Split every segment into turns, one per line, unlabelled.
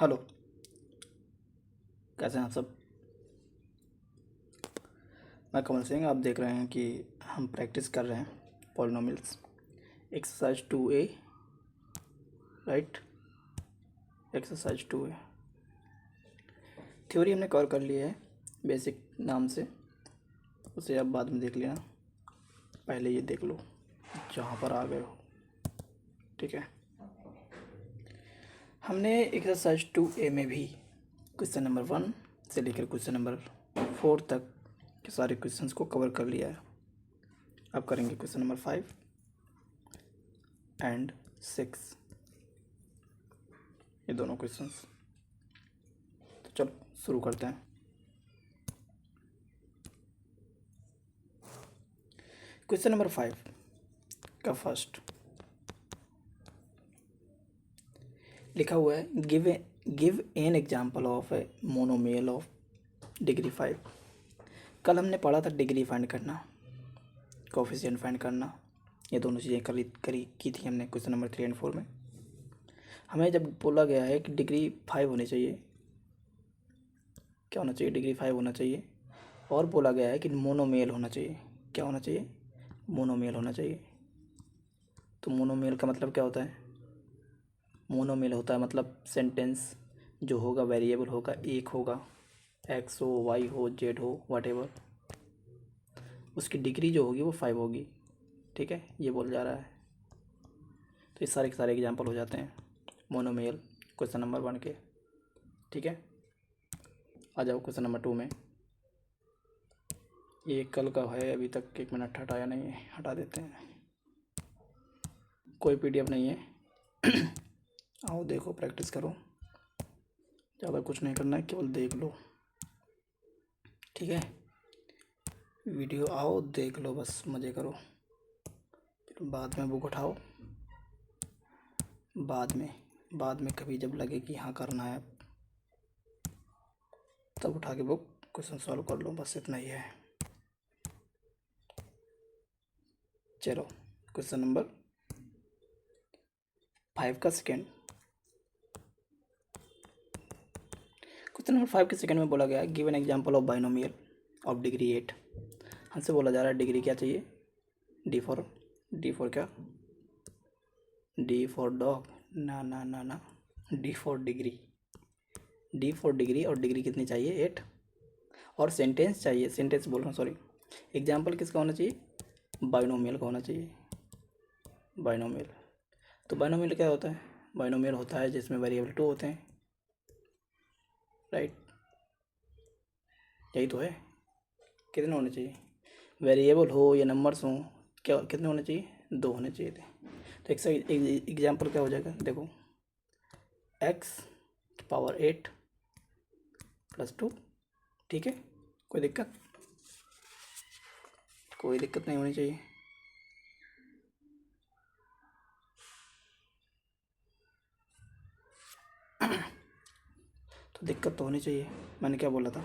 Hello. कैसे हैं आप सब। मैं कमल सिंह। आप देख रहे हैं कि हम प्रैक्टिस कर रहे हैं polynomials, exercise 2A। Right, exercise 2A। Theory हमने कवर कर लिया है बेसिक नाम से, उसे आप बाद में देख लेना, पहले ये देख लो जहाँ पर आ गए हो। ठीक है, हमने एक्सरसाइज 2A में भी क्वेश्चन नंबर 1 से लेकर क्वेश्चन नंबर 4 तक के सारे क्वेश्चंस को कवर कर लिया है। अब करेंगे क्वेश्चन नंबर 5 एंड 6, ये दोनों क्वेश्चंस। तो चलो शुरू करते हैं। क्वेश्चन नंबर 5 का फर्स्ट लिखा हुआ है, give an example of a monomial of degree 5। कल हमने पढ़ा था डिग्री फाइंड करना, कोफिशिएंट फाइंड करना, ये दोनों चीज़ें की थी हमने क्वेश्चन नंबर 3 एंड 4 में। हमें जब बोला गया है कि डिग्री 5 होनी चाहिए, क्या होना चाहिए, डिग्री 5 होना चाहिए, और बोला गया है कि मोनोमियल होना चाहिए। क्या होना चाहिए, मोनोमियल होना चाहिए। तो मोनोमियल का मतलब क्या होता है, मोनोमियल होता है मतलब सेंटेंस जो होगा वेरिएबल होगा, एक होगा, एक्स हो, वाई हो, जेड हो, व्हाटएवर, उसकी डिग्री जो होगी वो 5 होगी। ठीक है, ये बोल जा रहा है। तो ये सारे के सारे एग्जाम्पल हो जाते हैं मोनोमियल क्वेश्चन नंबर 1 के। ठीक है, आ जाओ क्वेश्चन नंबर 2 में। ये कल का है, अभी तक 1 मिनट हटाया नहीं है, हटा देते हैं। कोई पीडीएफ नहीं है। आओ देखो, प्रैक्टिस करो, ज़्यादा कुछ नहीं करना है, केवल देख लो। ठीक है, वीडियो आओ देख लो, बस मज़े करो, फिर बाद में बुक उठाओ। बाद में कभी जब लगे कि हाँ करना है, तब उठा के बुक क्वेश्चन सॉल्व कर लो, बस इतना ही है। चलो क्वेश्चन नंबर 5 का सेकेंड, क्वेश्चन नंबर 5 के सेकेंड में बोला गया है, give an example of binomial of degree 8। हमसे बोला जा रहा है डिग्री क्या चाहिए, डी फॉर क्या, डी फॉर डॉग, ना ना ना ना, D for degree, D for degree. और डिग्री कितनी चाहिए, 8। और सेंटेंस चाहिए, सेंटेंस बोल रहा हूँ सॉरी, एग्जाम्पल किसका होना चाहिए, बाइनोमियल का होना चाहिए, बाइनोमियल। तो बाइनोमियल क्या होता है, बाइनोमियल होता है जिसमें वेरिएबल 2 होते हैं। राइट, यही तो है। कितने होने चाहिए, वेरिएबल हो या नंबर्स हों, क्या कितने होने चाहिए, 2 होने चाहिए थे। तो एक एग्जाम्पल क्या हो जाएगा, देखो, x पावर 8 + 2। ठीक है, कोई दिक्कत नहीं होनी चाहिए। तो दिक्कत तो होनी चाहिए। मैंने क्या बोला था,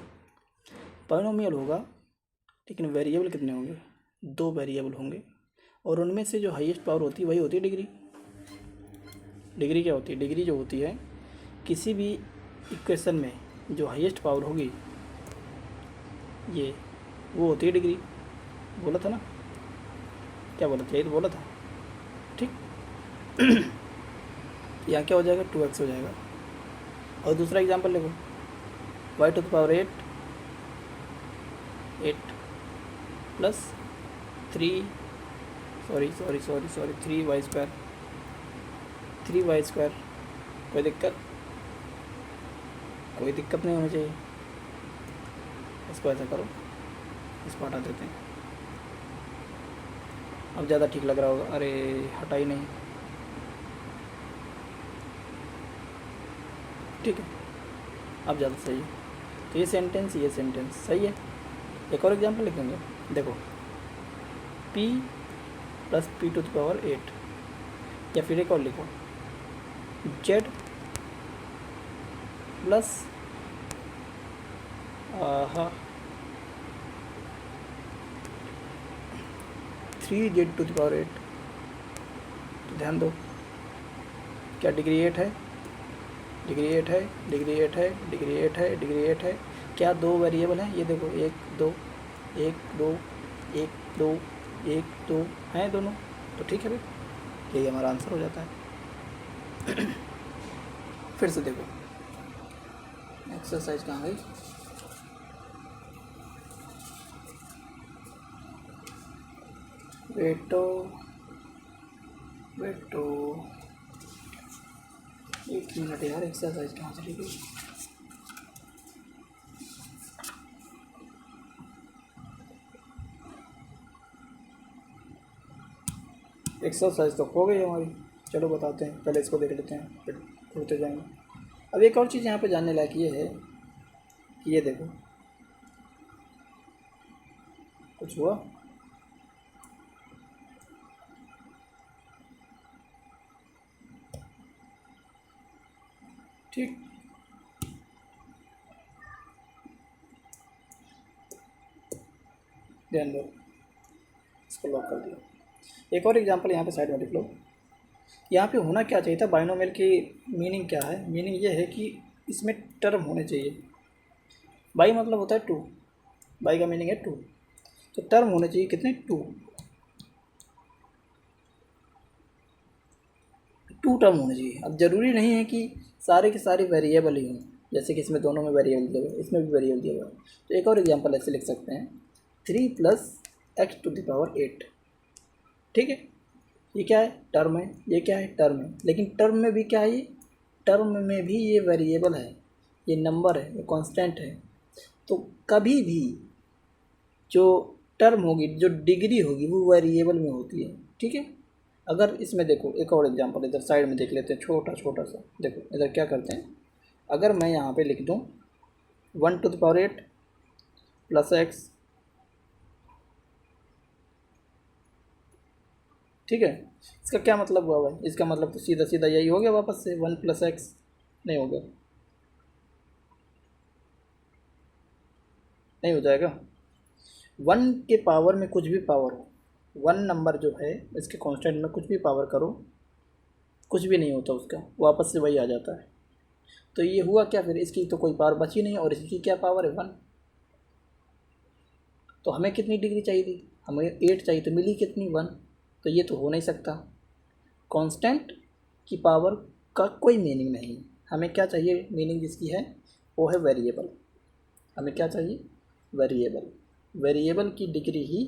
बाइनोमियल होगा लेकिन वेरिएबल कितने होंगे, 2 वेरिएबल होंगे, और उनमें से जो हाईएस्ट पावर होती है वही होती है डिग्री। डिग्री क्या होती है, डिग्री जो होती है किसी भी इक्वेशन में जो हाईएस्ट पावर होगी, ये वो होती है डिग्री। बोला था ना, क्या बोला था, यही तो बोला था। ठीक, यहाँ क्या हो जाएगा, 2x हो जाएगा। और दूसरा एग्जांपल देखो, y⁴ 8 + 3 3y²। कोई दिक्कत नहीं होनी चाहिए। इसको ऐसा करो, इसको हटा देते हैं। अब ज़्यादा ठीक लग रहा होगा, अरे हटा ही नहीं। ठीक है, अब ज़्यादा सही है। तो ये सेंटेंस सही है। एक और एग्जांपल लिखेंगे, देखो, p + p⁴ 8, या फिर एक और लिखो, z प्लस 3z⁴8। तो ध्यान दो, क्या डिग्री 8 है, डिग्री 8 है, डिग्री 8 है, डिग्री 8 है, डिग्री 8 है। क्या दो वेरिएबल हैं? ये देखो, 1 2, 1 2, 1 2, 1 2 हैं दोनों, तो ठीक है भाई, यही हमारा आंसर हो जाता है। फिर से देखो, एक्सरसाइज कहाँ गई? बेटो बेटो 1 मिनट यार, एक्सरसाइज कहाँ चली गई? एक्सरसाइज तो हो गई हमारी। चलो बताते हैं, पहले इसको देख लेते हैं, फिर उड़ते जाएंगे। अब एक और चीज़ यहाँ पे जानने लायक ये है कि ये देखो, कुछ हुआ? ठीक, ध्यान दो, इसको लॉक कर दिया। एक और एग्जांपल यहाँ पे साइड में लिख लो। यहाँ पे होना क्या चाहिए था? बाइनोमियल की मीनिंग क्या है? मीनिंग ये है कि इसमें टर्म होने चाहिए। बाई मतलब होता है टू, बाई का मीनिंग है टू, तो टर्म होने चाहिए कितने? टू टर्म होने चाहिए। अब ज़रूरी नहीं है कि सारे के सारे वेरिएबल ही हों, जैसे कि इसमें दोनों में वेरिएबल दिया हुआ है, इसमें भी वेरिएबल दिया हुआ है। तो एक और एग्जांपल ऐसे लिख सकते हैं, 3 + x⁸8। ठीक है, ये क्या है? टर्म है। ये क्या है? टर्म है। लेकिन टर्म में भी क्या है? ये टर्म में भी ये वेरिएबल है, ये नंबर है, ये कांस्टेंट है। तो कभी भी जो टर्म होगी, जो डिग्री होगी, वो वेरिएबल में होती है। ठीक है, अगर इसमें देखो, एक और एग्जांपल इधर साइड में देख लेते हैं, छोटा छोटा सा। देखो इधर क्या करते हैं, अगर मैं यहाँ पे लिख दूँ 1⁸8 + x, ठीक है, इसका क्या मतलब हुआ भाई? इसका मतलब तो सीधा सीधा यही हो गया, वापस से 1 + x नहीं हो गया, नहीं हो जाएगा। 1 के पावर में कुछ भी पावर हो, 1 नंबर जो है इसके कांस्टेंट में कुछ भी पावर करो, कुछ भी नहीं होता उसका, वापस से वही आ जाता है। तो ये हुआ क्या फिर? इसकी तो कोई पावर बची नहीं, और इसकी क्या पावर है? 1। तो हमें कितनी डिग्री चाहिए थी? हमें 8 चाहिए, तो मिली कितनी? 1। तो ये तो हो नहीं सकता। कांस्टेंट की पावर का कोई मीनिंग नहीं। हमें क्या चाहिए? मीनिंग जिसकी है वो है वेरिएबल। हमें क्या चाहिए? वेरिएबल। वेरिएबल की डिग्री ही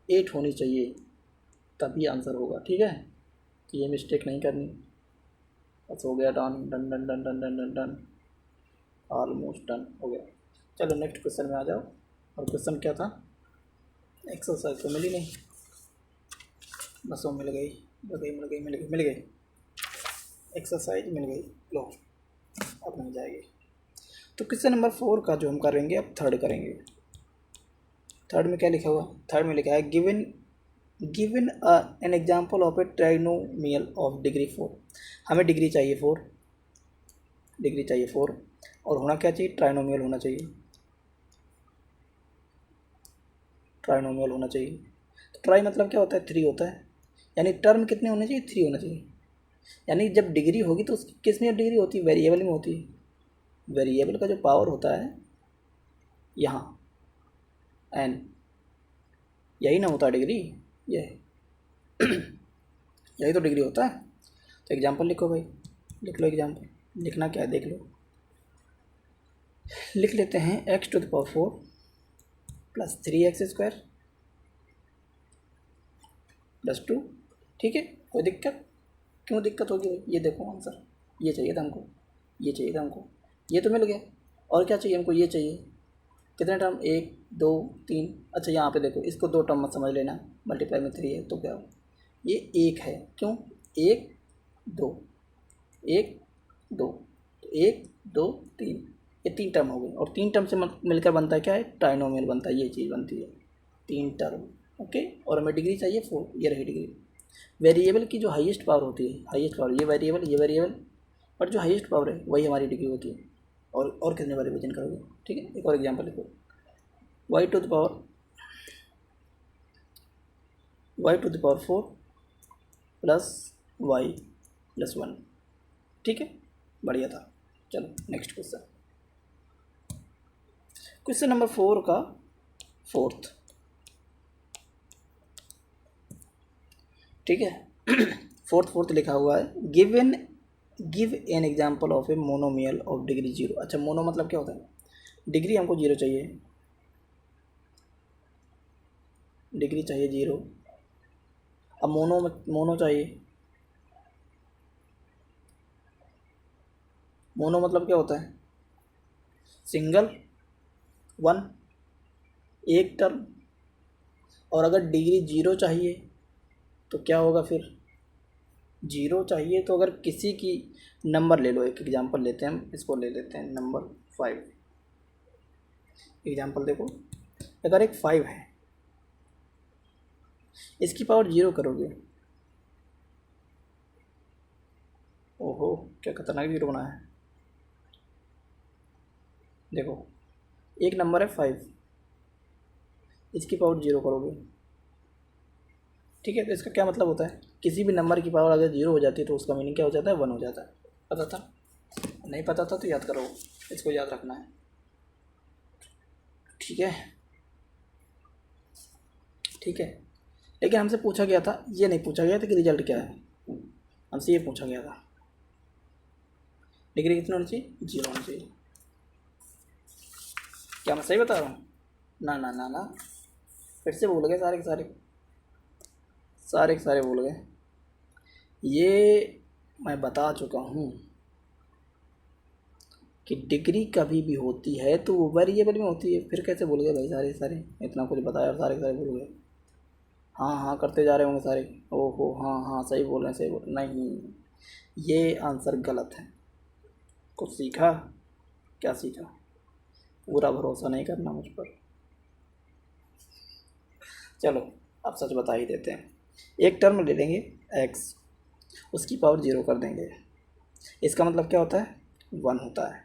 8 होनी चाहिए, तभी आंसर होगा। ठीक है, तो ये मिस्टेक नहीं करनी। बस हो गया, done done done done done done done done, almost done हो गया। चलो नेक्स्ट क्वेश्चन में आ जाओ। और क्वेश्चन क्या था? एक्सरसाइज तो मिली नहीं, बस वो मिल गई, मिल गई, मिल गई, मिल गई, मिल गई, एक्सरसाइज मिल गई। लो, अब मिल जाएगी। तो क्वेश्चन नंबर 4 का जो हम करेंगे, अब थर्ड करेंगे। थर्ड में क्या लिखा हुआ? थर्ड में लिखा है given given an example of A trinomial of degree 4। हमें डिग्री चाहिए 4, डिग्री चाहिए 4, और होना क्या चाहिए? ट्राइनोमियल होना चाहिए, ट्राइनोमियल होना चाहिए। तो ट्राई मतलब क्या होता है? 3 होता है, यानी टर्म कितने होने चाहिए? 3 होना चाहिए। यानी जब डिग्री होगी तो उसकी किस में डिग्री होती है? वेरिएबल में होती है। वेरिएबल का जो पावर होता है यहाँ n, यही ना होता है डिग्री, ये यही तो डिग्री होता है। तो एग्जांपल लिखो भाई, लिख लो एग्जांपल। लिखना क्या है देख लो, लिख लेते हैं x⁴ + 3x² + 2। ठीक है, कोई दिक्कत? क्यों दिक्कत होगी भाई? ये देखो आंसर, ये चाहिए था हमको, ये चाहिए था हमको, ये तो मिल गया। और क्या चाहिए हमको? ये चाहिए। कितने टर्म? 1 2 3। अच्छा यहाँ पे देखो, इसको 2 टर्म मत समझ लेना, मल्टीप्लाई में 3 है तो क्या हो? ये 1 है, क्यों? 1 2, 1 2, तो 1 2 3, ये 3 टर्म हो गए, और 3 टर्म से मिलकर बनता है क्या है? ट्राइनोमियल बनता है, ये चीज़ बनती है 3 टर्म। ओके, और हमें डिग्री चाहिए 4, ये रही डिग्री। वेरिएबल की जो हाईएस्ट पावर होती है, हाईएस्ट पावर, ये वेरिएबल, बट जो हाईएस्ट पावर है वही हमारी डिग्री होती है। और कितने बार रिविजन करोगे? ठीक है, एक और एग्जांपल लिखो, y⁴ y⁴ 4 + y + 1। ठीक है, बढ़िया था। चलो नेक्स्ट क्वेश्चन, क्वेश्चन नंबर 4 का फोर्थ, ठीक है। फोर्थ लिखा हुआ है, give an example of a monomial of degree 0। अच्छा, मोनो मतलब क्या होता है? डिग्री हमको 0 चाहिए, डिग्री चाहिए 0। अब मोनो चाहिए, मोनो मतलब क्या होता है? सिंगल, वन, एक टर्म। और अगर डिग्री 0 चाहिए तो क्या होगा फिर? 0 चाहिए तो अगर किसी की नंबर ले लो, एक एग्जांपल लेते हैं हम, इसको ले लेते हैं नंबर 5। एग्जांपल देखो, अगर एक 5 है, इसकी पावर 0 करोगे, ओहो क्या खतरनाक 0 बना है। देखो एक नंबर है 5, इसकी पावर 0 करोगे, ठीक है। तो इसका क्या मतलब होता है? किसी भी नंबर की पावर अगर 0 हो जाती है तो उसका मीनिंग क्या हो जाता है? 1 हो जाता है। पता था? नहीं पता था तो याद करो, इसको याद रखना है, ठीक है। ठीक है, लेकिन हमसे पूछा गया था, ये नहीं पूछा गया था कि रिजल्ट क्या है, हमसे ये पूछा गया था डिग्री कितनी होनी चाहिए? 0 होनी चाहिए। क्या मैं सही बता रहा हूँ? ना ना ना ना, फिर से भूल गए, सारे के सारे, सारे के सारे भूल गए। ये मैं बता चुका हूँ कि डिग्री कभी भी होती है तो वो वेरिएबल में होती है। फिर कैसे भूल गए भाई सारे सारे? इतना कुछ बताया और सारे के सारे भूल गए। हाँ हाँ करते जा रहे होंगे सारे, ओहो हाँ हाँ सही बोल रहे हैं, सही बोल रहे हैं। नहीं, ये आंसर गलत है। कुछ सीखा? क्या सीखा? पूरा भरोसा नहीं करना मुझ पर। चलो अब सच बता ही देते हैं। एक टर्म ले लेंगे x, उसकी पावर 0 कर देंगे, इसका मतलब क्या होता है? 1 होता है।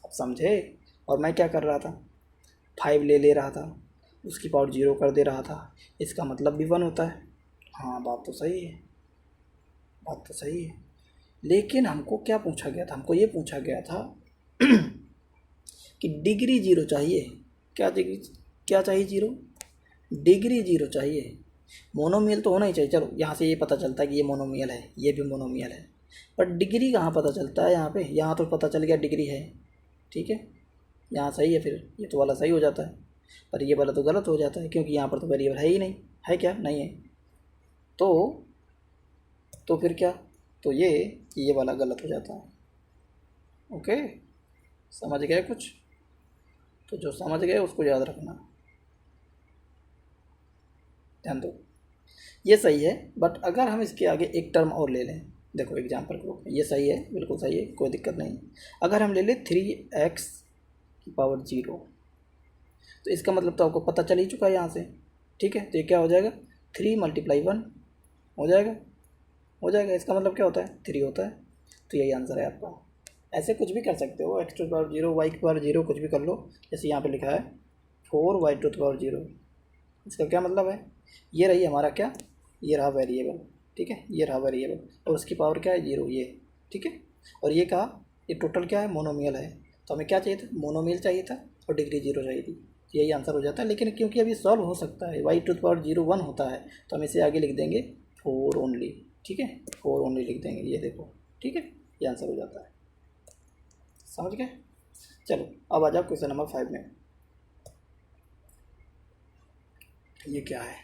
अब समझे? और मैं क्या कर रहा था? 5 ले रहा था, उसकी पावर 0 कर दे रहा था, इसका मतलब भी 1 होता है। हाँ बात तो सही है, बात तो सही है। लेकिन हमको क्या पूछा गया था? हमको ये पूछा गया था कि डिग्री 0 चाहिए। क्या डिग्री, क्या चाहिए? 0, डिग्री 0 चाहिए। मोनोमियल तो होना ही चाहिए। चलो यहाँ से ये पता चलता है कि ये मोनोमियल है, ये भी मोनोमियल है, पर डिग्री कहाँ पता चलता है? यहाँ पे, यहाँ तो पता चल गया डिग्री है, ठीक है, यहाँ सही है, फिर ये तो वाला सही हो जाता है, पर ये वाला तो गलत हो जाता है क्योंकि यहाँ पर तो वेरिएबल है ही नहीं। है क्या? नहीं है। तो फिर क्या? तो ये वाला गलत हो जाता है। ओके, समझ गए कुछ? तो जो समझ गए उसको याद रखना, ध्यान दो। ये सही है, बट अगर हम इसके आगे एक टर्म और ले लें, देखो एग्जाम्पल को, ये सही है, बिल्कुल सही है, कोई दिक्कत नहीं। अगर हम ले लें 3x की पावर 0, तो इसका मतलब तो आपको पता चल ही चुका है यहाँ से, ठीक है। तो ये क्या हो जाएगा? 3 × 1 हो जाएगा, हो जाएगा। इसका मतलब क्या होता है? 3 होता है। तो यही आंसर है आपका। ऐसे कुछ भी कर सकते हो, x टू पावर 0, y की पावर 0, कुछ भी कर लो। जैसे यहाँ पे लिखा है 4y टू पावर 0, इसका क्या मतलब है? ये रही हमारा क्या, ये रहा वेरिएबल, ठीक है, ये रहा वेरिएबल, और उसकी पावर क्या है? 0, ये, ठीक है। और ये कहा, ये टोटल क्या है? मोनोमियल है। तो हमें क्या चाहिए था? मोनोमियल चाहिए था, और डिग्री 0 चाहिए थी। यही आंसर हो जाता है। लेकिन क्योंकि अभी सॉल्व हो सकता है, y टू पावर 0 1 होता है, तो हम इसे आगे लिख देंगे 4 ओनली, ठीक है, 4 ओनली लिख देंगे, ये देखो, ठीक है, ये आंसर हो जाता है। समझ गए? चलो अब आ जाओ क्वेश्चन नंबर 5 में। ये क्या है?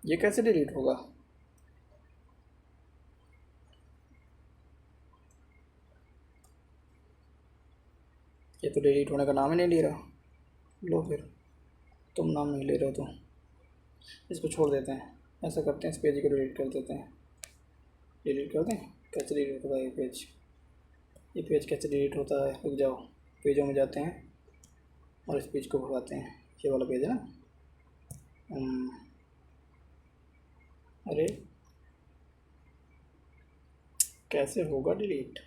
ये कैसे डिलीट होगा? ये तो डिलीट होने का नाम ही नहीं ले रहा। लो फिर, तुम नाम नहीं ले रहे हो तो इसको छोड़ देते हैं। ऐसा करते हैं, इस पेज को डिलीट कर देते हैं। डिलीट कर दें? कैसे डिलीट होता है ये पेज? ये पेज कैसे डिलीट होता है? रुक जाओ, पेजों में जाते हैं और इस पेज को भगाते हैं। ये वाला पेज है ना? अरे कैसे होगा डिलीट?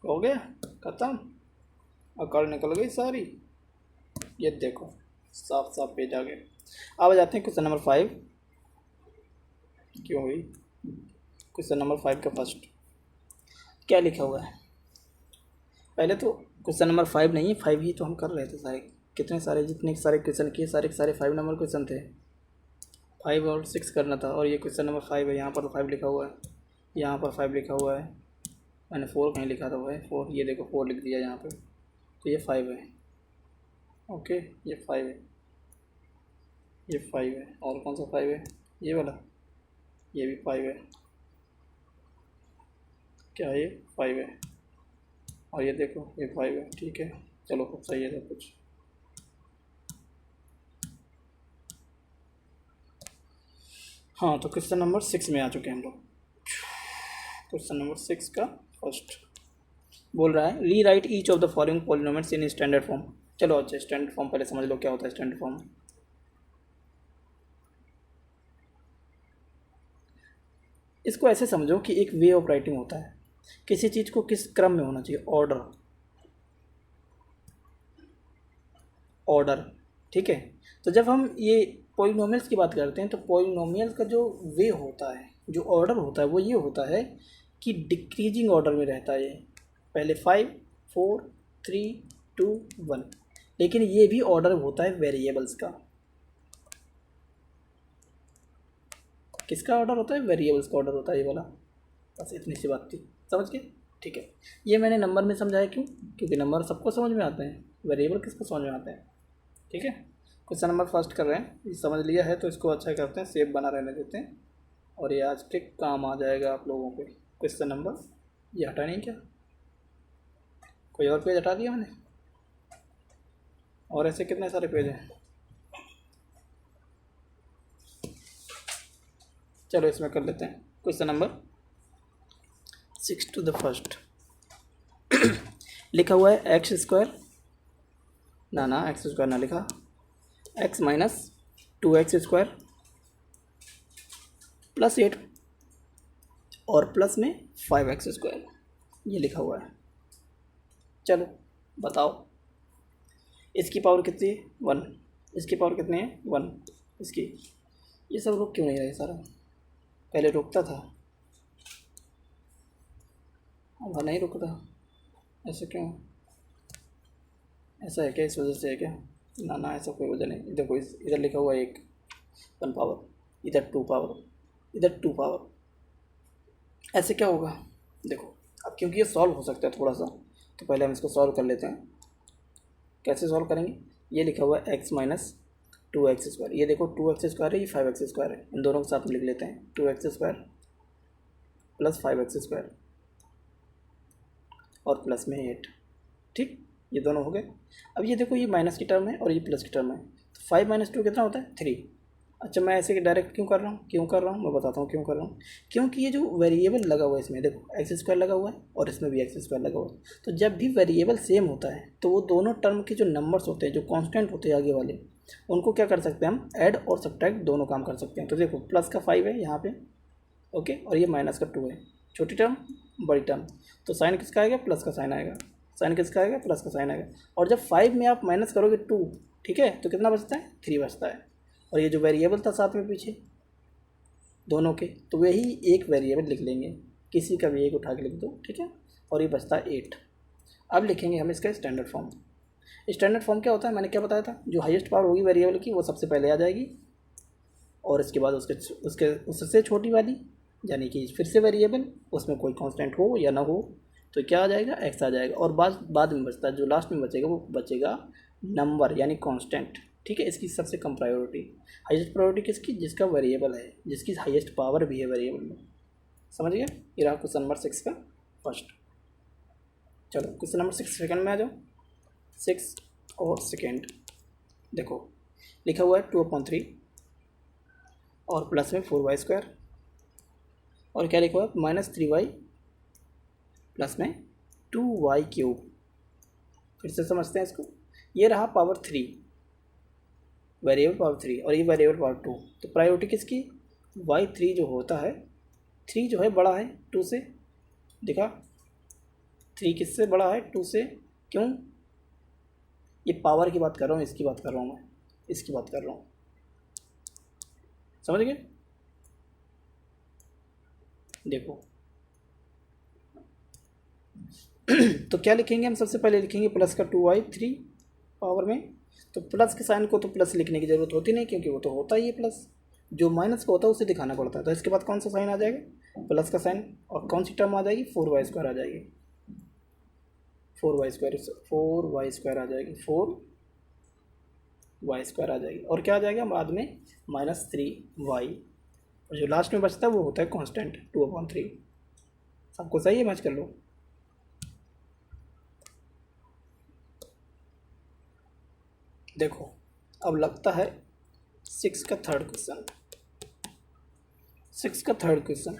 हो गया खत्म, अकड़ निकल गई सारी। ये देखो साफ साफ पेज आ गए। अब आ जाते हैं क्वेश्चन नंबर 5। क्यों हुई? क्वेश्चन नंबर 5 का फर्स्ट क्या लिखा हुआ है? पहले तो क्वेश्चन नंबर 5 नहीं है, 5 ही तो हम कर रहे थे सारे। कितने सारे, जितने सारे क्वेश्चन किए सारे के सारे 5 नंबर क्वेश्चन थे। 5 और 6 करना था, और ये क्वेश्चन नंबर 5 है। यहाँ पर 5 लिखा हुआ है, यहाँ पर 5 लिखा हुआ है। मैंने 4 कहीं लिखा था, वो है 4। ये देखो 4 लिख दिया यहाँ पे, तो ये 5 है। ओके, ये 5 है, ये 5 है। और कौन सा 5 है? ये वाला, ये भी 5 है। क्या है? ये 5 है। और ये देखो ये 5 है। ठीक है, चलो खूब सही है सब कुछ। हाँ, तो क्वेश्चन नंबर 6 में आ चुके हैं हम लोग। क्वेश्चन नंबर 6 का फर्स्ट बोल रहा है री right each of the following polynomials in standard form. चलो अच्छा, स्टैंडर्ड फॉर्म पहले समझ लो क्या होता है स्टैंडर्ड फॉर्म। इसको ऐसे समझो कि एक वे ऑफ राइटिंग होता है, किसी चीज़ को किस क्रम में होना चाहिए, ऑर्डर। ऑर्डर, ठीक है। तो जब हम ये पॉलिनोमियल्स की बात करते हैं, तो पॉलिनोमियल्स का जो वे होता है, जो ऑर्डर होता है, वो ये होता है कि डिक्रीजिंग ऑर्डर में रहता है ये। पहले 5, 4, 3, 2, 1। लेकिन ये भी ऑर्डर होता है वेरिएबल्स का। किसका ऑर्डर होता है? वेरिएबल्स का ऑर्डर होता है ये वाला। बस इतनी सी बात थी, समझ गए? ठीक है, ये मैंने नंबर में समझाया क्यों? क्योंकि नंबर सबको समझ में आते हैं, वेरिएबल किसको समझ में आते हैं। ठीक है, क्वेश्चन नंबर फर्स्ट कर रहे हैं। ये समझ लिया है तो इसको अच्छा करते हैं, सेव बना रहने देते हैं, और ये आज के काम आ जाएगा आप लोगों के। क्वेश्चन नंबर, ये हटा नहीं क्या? कोई और पेज हटा दिया मैंने? और ऐसे कितने सारे पेज हैं? चलो इसमें कर लेते हैं। Question number 6 to the first लिखा हुआ है एक्स स्क्वायर, ना एक्स स्क्वायर ना लिखा, x minus 2x square plus 8 और प्लस में 5x स्क्वायर, ये लिखा हुआ है। चलो बताओ, इसकी पावर कितनी है? 1। इसकी पावर कितनी है? 1। इसकी, ये सब रुक क्यों नहीं रहे सारा? पहले रुकता था, अब नहीं रुकता, ऐसा क्यों? ऐसा है क्या? इस वजह से है क्या? ना ऐसा कोई वजह नहीं। देखो इधर लिखा हुआ है 1 पावर, इधर 2 पावर, इधर 2 पावर, ऐसे क्या होगा? देखो अब क्योंकि ये सॉल्व हो सकता है थोड़ा सा, तो पहले हम इसको सॉल्व कर लेते हैं। कैसे सॉल्व करेंगे? ये लिखा हुआ है x माइनस 2x स्क्वायर, ये देखो 2x स्क्वायर है, ये 5x स्क्वायर है, इन दोनों को साथ में लिख लेते हैं। 2x square plus 5x square और प्लस में 8। ठीक, ये दोनों हो गए। अब ये देखो, ये माइनस की टर्म है और ये प्लस की टर्म है, तो 5 माइनस 2 कितना होता है? 3। अच्छा, मैं ऐसे डायरेक्ट क्यों कर रहा हूँ? मैं बताता हूँ क्यों कर रहा हूँ। क्योंकि ये जो वेरिएबल लगा हुआ है इसमें, देखो एक्स स्क्वायर लगा हुआ है और इसमें भी एक्स स्क्वायर लगा हुआ है, तो जब भी वेरिएबल सेम होता है तो वो दोनों टर्म के जो नंबर्स होते हैं, जो कांस्टेंट होते हैं आगे वाले, उनको क्या कर सकते हैं हम? ऐड और सब्ट्रैक्ट दोनों काम कर सकते हैं। तो देखो प्लस का 5 है यहाँ पे, ओके, और ये माइनस का 2 है, छोटी टर्म बड़ी टर्म, तो साइन किसका आएगा? प्लस का साइन आएगा। साइन किसका आएगा? प्लस का साइन आएगा। और जब 5 में आप माइनस करोगे 2, ठीक है, तो कितना बचता है? 3 बचता है। और ये जो वेरिएबल था साथ में पीछे दोनों के, तो वही एक वेरिएबल लिख लेंगे, किसी का भी एक उठा के लिख दो, ठीक है। और ये बचता है 8। अब लिखेंगे हम इसका स्टैंडर्ड फॉर्म। स्टैंडर्ड फॉर्म क्या होता है? मैंने क्या बताया था? जो हाईएस्ट पावर होगी वेरिएबल की, वो सबसे पहले आ जाएगी, और इसके बाद उससे छोटी वाली, यानी कि फिर से वेरिएबल, उसमें कोई कांस्टेंट हो या ना हो, तो क्या आ जाएगा? एक्स आ जाएगा। और बाद में बचता है, जो लास्ट में बचेगा वो बचेगा नंबर, यानी कांस्टेंट। ठीक है, इसकी सबसे कम प्रायोरिटी। हाईएस्ट प्रायोरिटी किसकी? जिसका वेरिएबल है, जिसकी हाईएस्ट पावर भी है वेरिएबल में। समझ गया? ये रहा क्वेश्चन नंबर 6 का फर्स्ट। चलो क्वेश्चन नंबर 6 सेकंड में आ जाओ। 6 और सेकंड देखो, लिखा हुआ है 2/3 और प्लस में 4y स्क्वायर, और क्या लिखा हुआ है? -3y प्लस में 2y क्यूब। फिर से समझते हैं इसको। ये रहा पावर 3, वेरिएबल पावर 3, और ये वेरिएबल पावर 2। तो प्रायोरिटी किसकी? y3 जो होता है, 3 जो है बड़ा है 2 से, दिखा, 3 किससे बड़ा है? 2 से। क्यों? ये पावर की बात कर रहा हूँ, इसकी बात कर रहा हूँ मैं, इसकी बात कर रहा हूँ, समझ गए? देखो तो क्या लिखेंगे हम? सबसे पहले लिखेंगे प्लस का 2y 3 पावर में। तो प्लस के साइन को तो प्लस लिखने की ज़रूरत होती नहीं, क्योंकि वो तो होता ही है प्लस। जो माइनस का होता है उसे दिखाना पड़ता है। तो इसके बाद कौन सा साइन आ जाएगा? प्लस का साइन। और कौन सी टर्म आ जाएगी? 4y² आ जाएगी। 4y² आ जाएगी, 4y² आ जाएगी। और क्या आ जाएगा बाद में? -3y। और जो लास्ट में बचता है वो होता है कांस्टेंट 2/3। सबको सही है? मैच कर लो। देखो अब लगता है 6 का third question. 6x³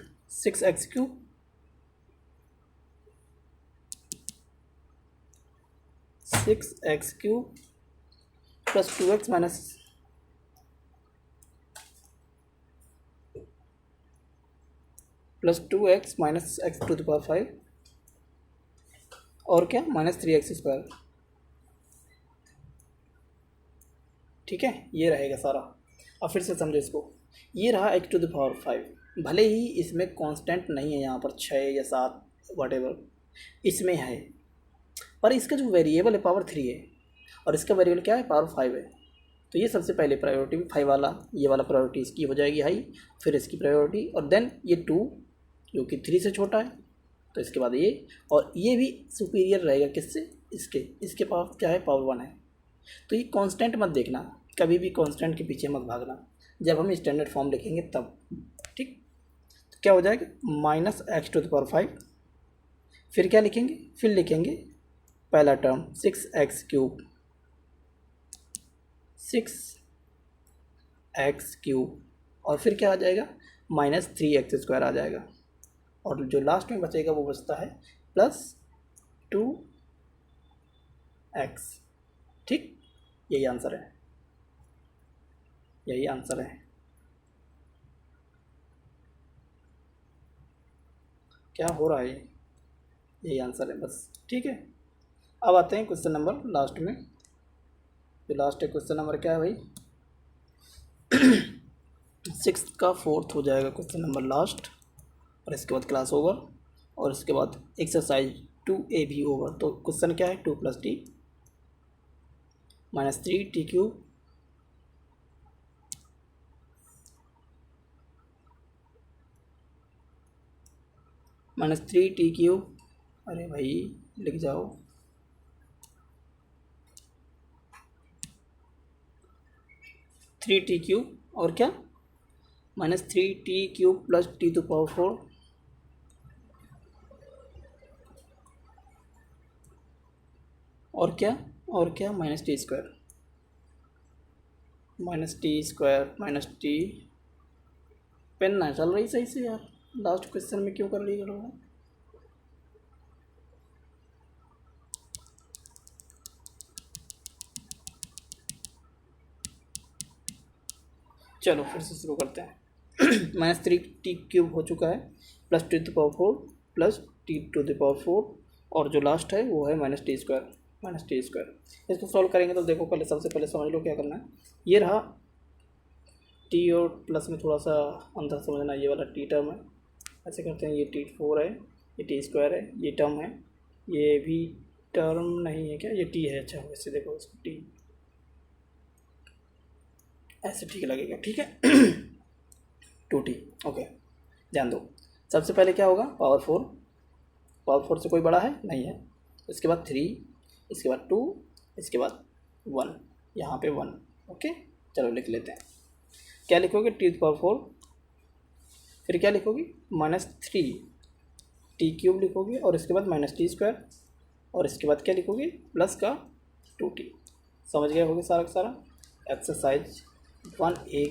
6x³ plus 2x minus -x to the power 5 और क्या -3x²। ठीक है, ये रहेगा सारा। अब फिर से समझो इसको। ये रहा x⁵, भले ही इसमें कांस्टेंट नहीं है, यहाँ पर 6 या 7 वटेवर इसमें है, पर इसका जो वेरिएबल है पावर 3 है और इसका वेरिएबल क्या है? पावर 5 है। तो ये सबसे पहले प्रायोरिटी 5 वाला, ये वाला प्रायोरिटी इसकी हो जाएगी हाई, फिर इसकी प्रायोरिटी, और देन ये 2 जो कि 3 से छोटा है, तो इसके बाद ये, और ये भी सुपीरियर रहेगा किससे? इसके पावर क्या है? पावर 1 है। तो ये कांस्टेंट मत देखना, कभी भी कांस्टेंट के पीछे मत भागना, जब हम स्टैंडर्ड फॉर्म लिखेंगे तब। ठीक, तो क्या हो जाएगा? -x⁵। फिर क्या लिखेंगे? फिर लिखेंगे पहला टर्म 6x³, 6x³ और फिर क्या आ जाएगा? -3x² आ जाएगा। और जो लास्ट में बचेगा वो बचता है +2x। ठीक, यही आंसर है, यही आंसर है। क्या हो रहा है? यही आंसर है बस। ठीक है, अब आते हैं क्वेश्चन नंबर लास्ट में। जो लास्ट है क्वेश्चन नंबर क्या है भाई? 6 का 4th हो जाएगा क्वेश्चन नंबर लास्ट, और इसके बाद क्लास ओवर, और इसके बाद एक्सरसाइज 2A भी ओवर। तो क्वेश्चन क्या है? 2 + t -3t³ -3t³। अरे भाई लिख जाओ, 3t³ और क्या? -3t³ + t⁴ और क्या? और क्या? -t² -t पेन ना चल रही सही से यार, लास्ट क्वेश्चन में क्यों कर रही है लोग? चलो फिर से शुरू करते हैं। -3t³ हो चुका है, +t⁴ +t⁴, और जो लास्ट है वो है -t²। इसको सॉल्व करेंगे तो देखो, पहले सबसे पहले समझ लो क्या करना है। ये रहा t और प्लस में थोड़ा सा अंदर समझना, ये वाला t टर्म है, ऐसे करते हैं। ये t⁴ है, ये t² है, ये टर्म है, ये भी टर्म नहीं है क्या? ये t है। अच्छा वैसे देखो इसको t ऐसे ठीक लगेगा। ठीक है 2t। ओके, ध्यान दो। सबसे पहले क्या होगा? पावर 4 से कोई बड़ा है? नहीं है। इसके बाद 3, इसके बाद 2, इसके बाद 1, यहाँ पे 1। ओके, चलो लिख लेते हैं। क्या लिखोगे? t⁴, फिर क्या लिखोगे? -3t³ लिखोगे, और इसके बाद -t², और इसके बाद क्या लिखोगे? प्लस का 2t। समझ गए होगे सारा का सारा। एक्सरसाइज 1A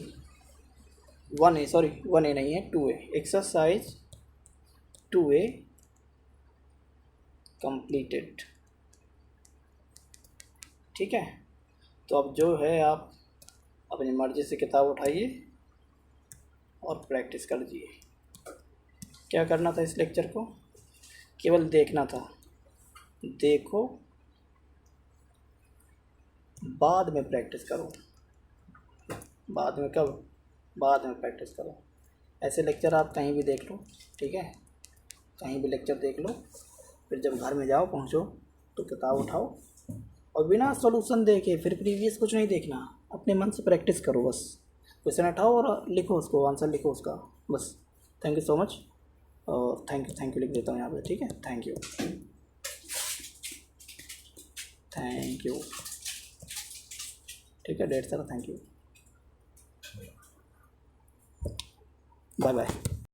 नहीं है, 2A। Exercise 2A completed. ठीक है, तो अब जो है आप अपनी मर्ज़ी से किताब उठाइए और प्रैक्टिस कर दीजिए। क्या करना था? इस लेक्चर को केवल देखना था, देखो, बाद में प्रैक्टिस करो। बाद में कब? बाद में प्रैक्टिस करो। ऐसे लेक्चर आप कहीं भी देख लो, ठीक है, कहीं भी लेक्चर देख लो, फिर जब घर में जाओ पहुँचो तो किताब उठाओ और बिना सॉल्यूशन देखे फिर प्रीवियस कुछ नहीं देखना, अपने मन से प्रैक्टिस करो बस। क्वेश्चन उठाओ और लिखो उसको, आंसर लिखो उसका, बस। Thank you so much. और थैंक यू लिख देता हूँ यहाँ पे, ठीक है। थैंक यू, थैंक यू, ठीक है। 150 थैंक यू, बाय बाय।